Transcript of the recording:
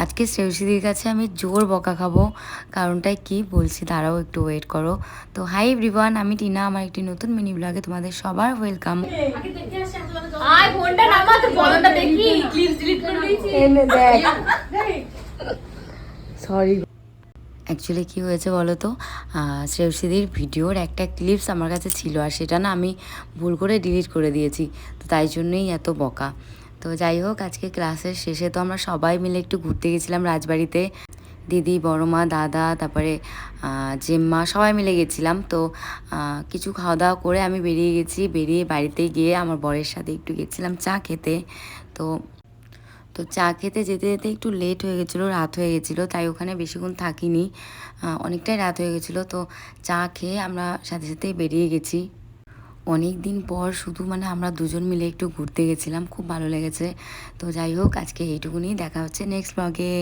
আজকে শ্রেয়সীদির কাছে আমি জোর বকা খাবো। কারণটাই কি বলছি, দাঁড়াও একটু ওয়েট করো। তো হাই এভরিওয়ান, আমি টিনা। আমার একটি নতুন মিনি ব্লগে তোমাদের সবার ওয়েলকাম। সরি, অ্যাকচুয়ালি কী হয়েছে বলো তো, শ্রেয়সীদির ভিডিওর একটা ক্লিপস আমার কাছে ছিল, আর সেটা না আমি ভুল করে ডিলিট করে দিয়েছি। তো তাই জন্যই এত বকা। তো যাই হোক, আজকে ক্লাসের শেষে তো আমরা সবাই মিলে একটু ঘুরতে গেছিলাম রাজবাড়িতে। দিদি, বড় মা, দাদা, তারপরে জেম্মা, সবাই মিলে গেছিলাম। তো কিছু খাওয়া দাওয়া করে আমি বেরিয়ে গেছি। বেরিয়ে বাড়িতে গিয়ে আমার বরের সাথে একটু গেছিলাম চা খেতে। তো তো চা খেতে যেতে যেতে একটু লেট হয়ে গেছিলো, রাত হয়ে গেছিলো, তাই ওখানে বেশিক্ষণ থাকিনি। অনেকটাই রাত হয়ে গেছিলো। তো চা খেয়ে আমরা সাথে সাথেই বেরিয়ে গেছি। অনেক দিন পর শুধু আমরা দুজন মিলে একটু ঘুরতে গেছিলাম, খুব ভালো লেগেছে। তো যাই হোক, আজকে এইটুকুনি, দেখা হচ্ছে নেক্সট ব্লগে।